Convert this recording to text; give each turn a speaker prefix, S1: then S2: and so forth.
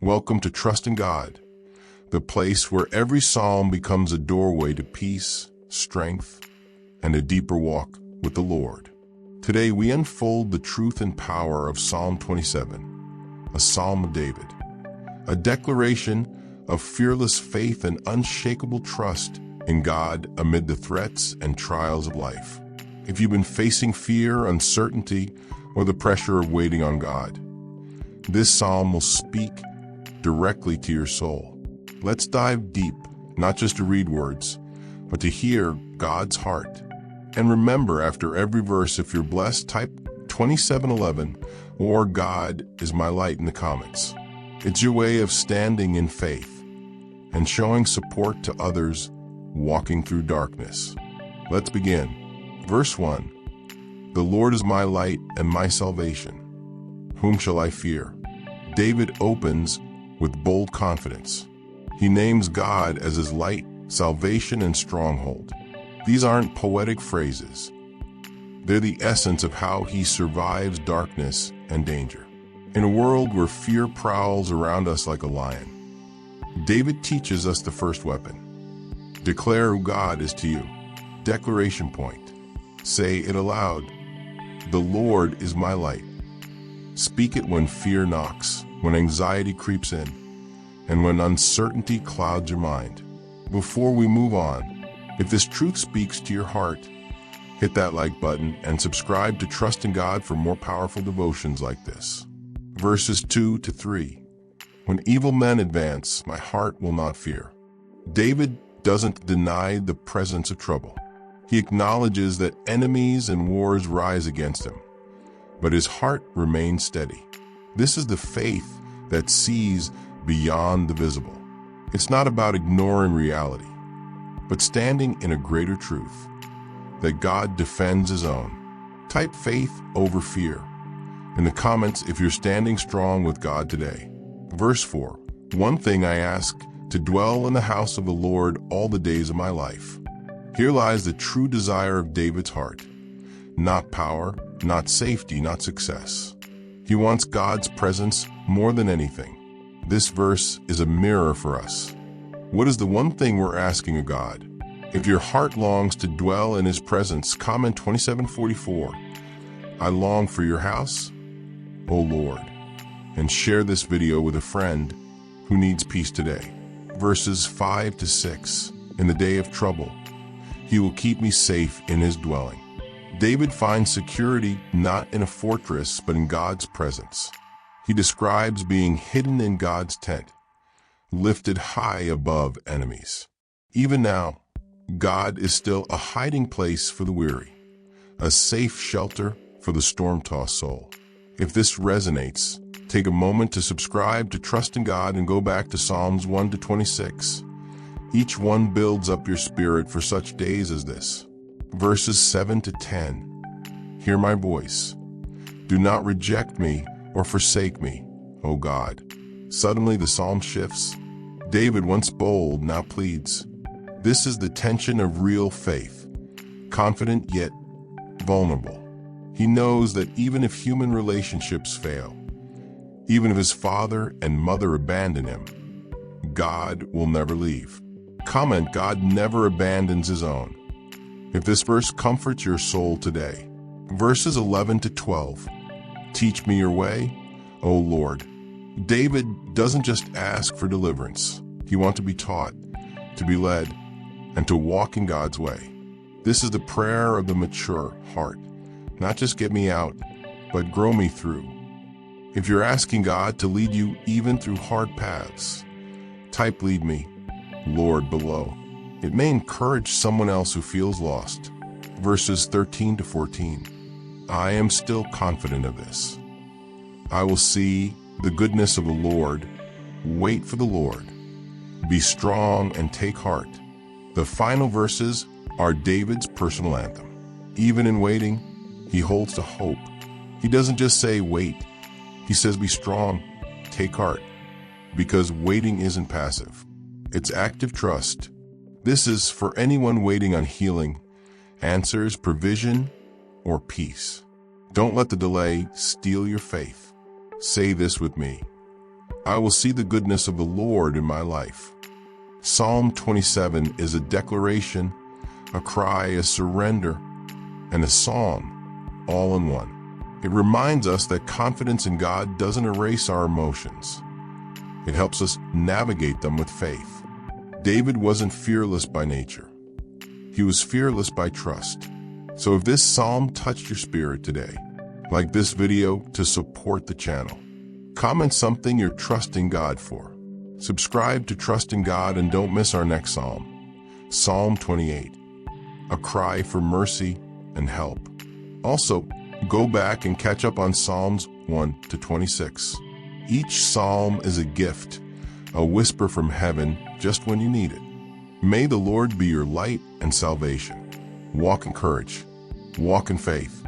S1: Welcome to Trust in God, the place where every psalm becomes a doorway to peace, strength, and a deeper walk with the Lord. Today we unfold the truth and power of Psalm 27, a psalm of David, a declaration of fearless faith and unshakable trust in God amid the threats and trials of life. If you've been facing fear, uncertainty, or the pressure of waiting on God, this psalm will speak directly to your soul. Let's dive deep, not just to read words, but to hear God's heart. And remember, after every verse, if you're blessed, type 27:11 or God is my light in the comments. It's your way of standing in faith and showing support to others walking through darkness. Let's begin. Verse 1. The Lord is my light and my salvation. Whom shall I fear? David opens with bold confidence. He names God as his light, salvation, and stronghold. These aren't poetic phrases. They're the essence of how he survives darkness and danger. In a world where fear prowls around us like a lion, David teaches us the first weapon. Declare who God is to you. Declaration point. Say it aloud. The Lord is my light. Speak it when fear knocks, when anxiety creeps in, and when uncertainty clouds your mind. Before we move on, if this truth speaks to your heart, hit that like button and subscribe to Trust in God for more powerful devotions like this. Verses 2 to 3. When evil men advance, my heart will not fear. David doesn't deny the presence of trouble. He acknowledges that enemies and wars rise against him, but his heart remains steady. This is the faith that sees beyond the visible. It's not about ignoring reality, but standing in a greater truth, that God defends his own. Type faith over fear in the comments if you're standing strong with God today. Verse 4. One thing I ask, to dwell in the house of the Lord all the days of my life. Here lies the true desire of David's heart. Not power, not safety, not success. He wants God's presence more than anything. This verse is a mirror for us. What is the one thing we're asking of God? If your heart longs to dwell in his presence, comment 27:44. I long for your house, O Lord. And share this video with a friend who needs peace today. Verses 5 to 6. In the day of trouble, he will keep me safe in his dwelling. David finds security not in a fortress, but in God's presence. He describes being hidden in God's tent, lifted high above enemies. Even now, God is still a hiding place for the weary, a safe shelter for the storm-tossed soul. If this resonates, take a moment to subscribe to Trust in God and go back to Psalms 1 to 26. Each one builds up your spirit for such days as this. Verses 7 to 10. Hear my voice. Do not reject me or forsake me, O God. Suddenly the psalm shifts. David, once bold, now pleads. This is the tension of real faith, confident yet vulnerable. He knows that even if human relationships fail, even if his father and mother abandon him, God will never leave. Comment, God never abandons his own. If this verse comforts your soul today. Verses 11 to 12. Teach me your way, O Lord. David doesn't just ask for deliverance. He wants to be taught, to be led, and to walk in God's way. This is the prayer of the mature heart. Not just get me out, but grow me through. If you're asking God to lead you even through hard paths, type lead me, Lord, below. It may encourage someone else who feels lost. Verses 13 to 14. I am still confident of this. I will see the goodness of the Lord. Wait for the Lord. Be strong and take heart. The final verses are David's personal anthem. Even in waiting, he holds to hope. He doesn't just say wait. He says be strong, take heart. Because waiting isn't passive. It's active trust. This is for anyone waiting on healing, answers, provision, or peace. Don't let the delay steal your faith. Say this with me. I will see the goodness of the Lord in my life. Psalm 27 is a declaration, a cry, a surrender, and a song, all in one. It reminds us that confidence in God doesn't erase our emotions. It helps us navigate them with faith. David wasn't fearless by nature. He was fearless by trust. So if this psalm touched your spirit today, like this video to support the channel. Comment something you're trusting God for. Subscribe to Trust in God and don't miss our next psalm. Psalm 28, a cry for mercy and help. Also, go back and catch up on Psalms 1 to 26. Each psalm is a gift, a whisper from heaven just when you need it. May the Lord be your light and salvation. Walk in courage. Walk in faith.